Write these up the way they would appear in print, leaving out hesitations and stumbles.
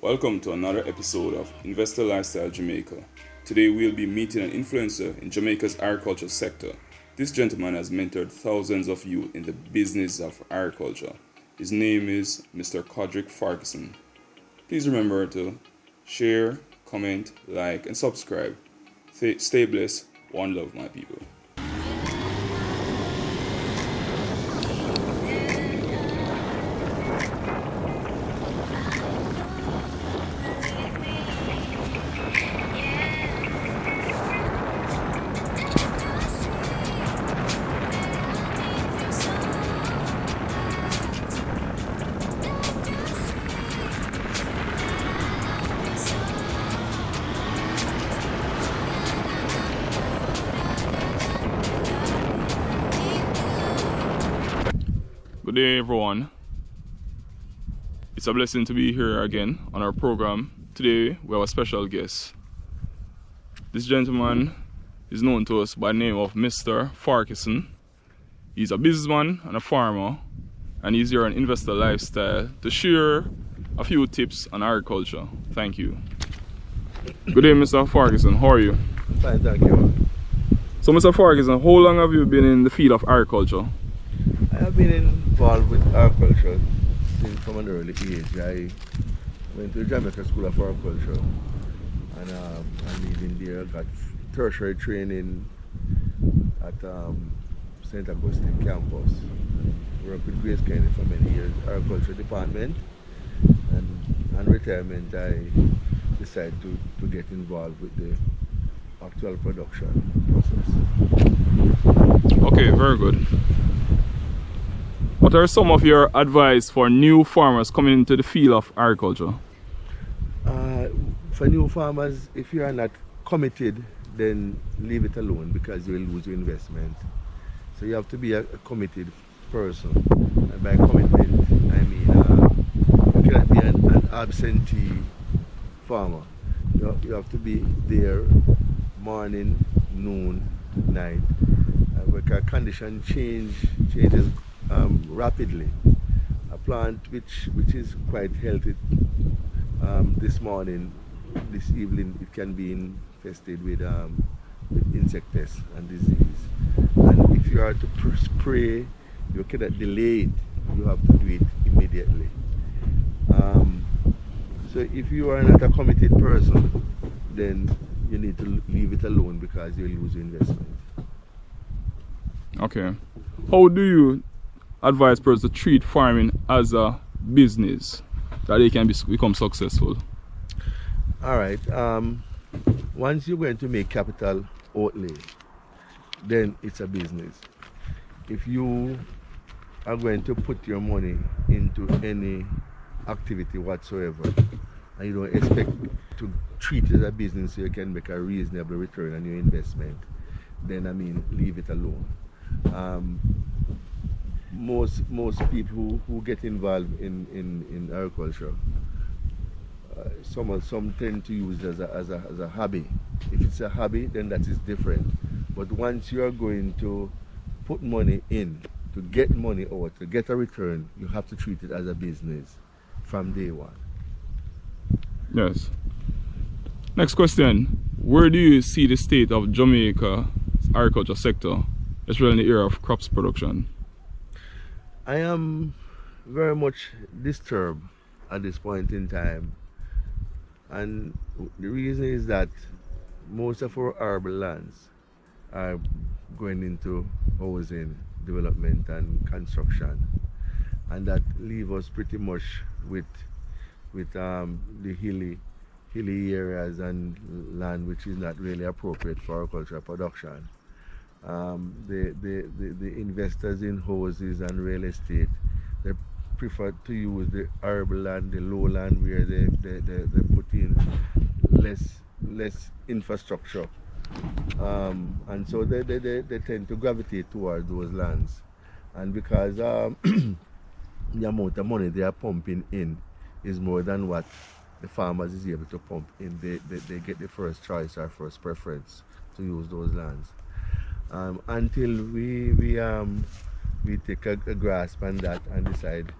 Welcome to another episode of Investor Lifestyle Jamaica. Today we'll be meeting an influencer in Jamaica's agriculture sector. This gentleman has mentored thousands of youth in the business of agriculture. His name is Mr. Codrick Farquharson. Please remember to share, comment, like, and subscribe. Stay blessed. One love, my people. Good day, everyone. It's a blessing to be here again on our program. Today we have a special guest. This gentleman is known to us by the name of Mr. Farquharson. He's a businessman and a farmer, and he's here on Investor Lifestyle to share a few tips on agriculture. Thank you. Good day, Mr. Farquharson. How are you? Fine, thank you. So, Mr. Farquharson, how long have you been in the field of agriculture? I have been involved with agriculture since from an early age. I went to the Jamaica School of Agriculture and leaving there got tertiary training at St. Augustine campus. Worked with Grace Kennedy for many years, agriculture department, and retirement I decided to get involved with the actual production process. Okay, very good. What are some of your advice for new farmers coming into the field of agriculture? For new farmers, if you are not committed, then leave it alone because you will lose your investment. So you have to be a committed person. And by commitment, I mean you cannot be an absentee farmer. You have to be there morning, noon, night. Because condition changes rapidly. A plant which is quite healthy this morning, this evening it can be infested with insect pests and disease. And if you are to spray, you cannot delay it. You have to do it immediately. So if you are not a committed person, then you need to leave it alone because you will lose your investment. Okay. How do you advise persons to treat farming as a business that they can become successful? All right. Once you're going to make capital outlay, then it's a business. If you are going to put your money into any activity whatsoever, and you don't expect to treat it as a business so you can make a reasonable return on your investment, then I mean leave it alone. Most people who get involved in agriculture, some tend to use it as a hobby. If it's a hobby, then that is different. But once you are going to put money in, to get money out, to get a return, you have to treat it as a business from day one. Yes. Next question. Where do you see the state of Jamaica's agriculture sector, especially in the area of crops production? I am very much disturbed at this point in time, and the reason is that most of our arable lands are going into housing, development and construction, and that leaves us pretty much with the hilly areas and land which is not really appropriate for agricultural production. The investors in houses and real estate, they prefer to use the arable land, the low land, where they put in less infrastructure, and so they tend to gravitate toward those lands. And because the amount of money they are pumping in is more than what the farmers is able to pump in, they get the first choice or first preference to use those lands. Until we take a grasp on that and decide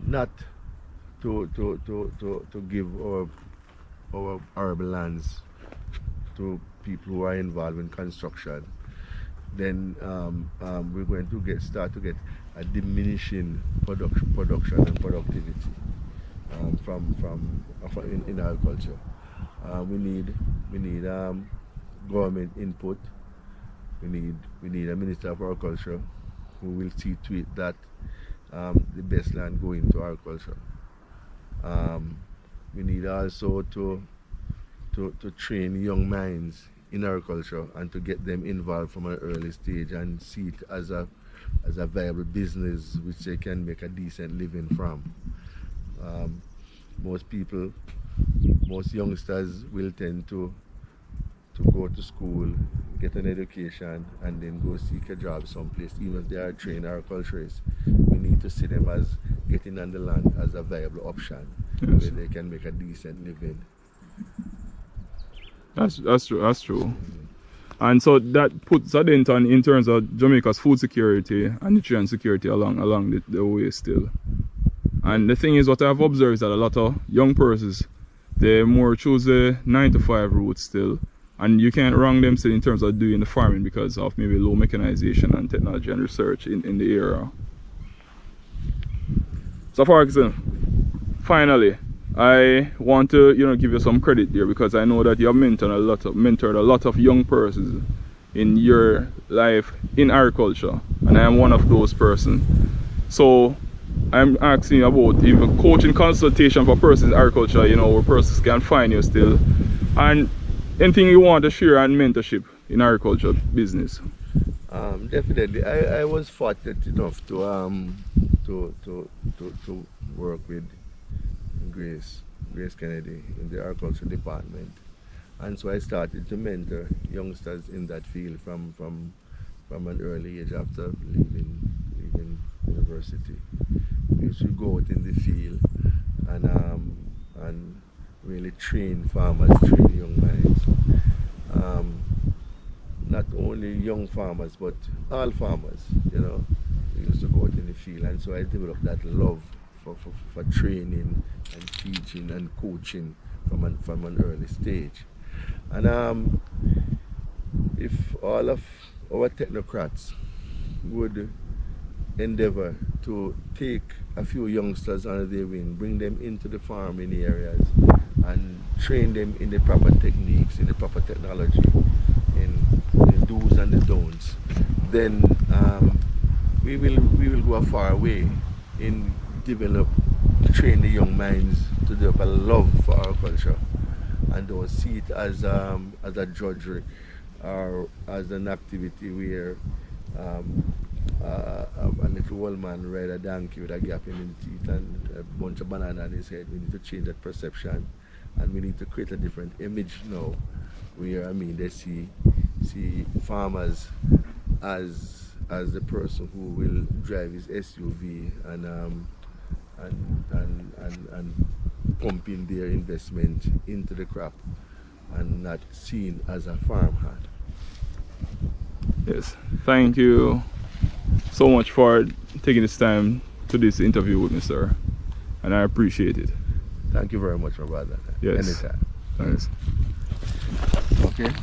not to give our arable lands to people who are involved in construction, then we're going to start to get a diminishing production and productivity in agriculture. We need government input. We need a minister of agriculture who will see to it that the best land go into agriculture. We need also to train young minds in agriculture and to get them involved from an early stage and see it as a viable business which they can make a decent living from. Most youngsters will tend to go to school, get an education, and then go seek a job someplace, even if they are trained agriculturists. We need to see them as getting on the land as a viable option, yes, where they can make a decent living. That's true. And so that puts a dent on in terms of Jamaica's food security and nutrient security along the way still. And the thing is, what I've observed is that a lot of young persons, they more choose the 9-to-5 route still. And you can't wrong them still in terms of doing the farming because of maybe low mechanization and technology and research in the area. So Farquharson, finally, I want to give you some credit there because I know that you have mentored a lot of young persons in your life in agriculture, and I am one of those persons. So I'm asking you about even coaching consultation for persons in agriculture, where persons can find you still, and anything you want to share on mentorship in agriculture business. Definitely, I was fortunate enough to work with Grace Kennedy in the agriculture department, and so I started to mentor youngsters in that field from an early age after leaving university. We used to go out in the field and really train farmers, train young minds. Not only young farmers, but all farmers. We used to go out in the field, and so I developed that love for training and teaching and coaching from an early stage. And if all of our technocrats would endeavor to take a few youngsters under their wing, bring them into the farming areas and train them in the proper techniques, in the proper technology, in the do's and the don'ts, then we will go a far way in train the young minds to develop a love for agriculture and don't see it as a drudgery or as an activity where a little old man ride a donkey with a gap in his teeth and a bunch of banana on his head. We need to change that perception, and we need to create a different image now where they see farmers as the person who will drive his SUV and pump in their investment into the crop and not seen as a farmhand. Yes, thank you so much for taking this time to this interview with me, sir, and I appreciate it. Thank you very much, my brother. Yes. Anytime. Thanks.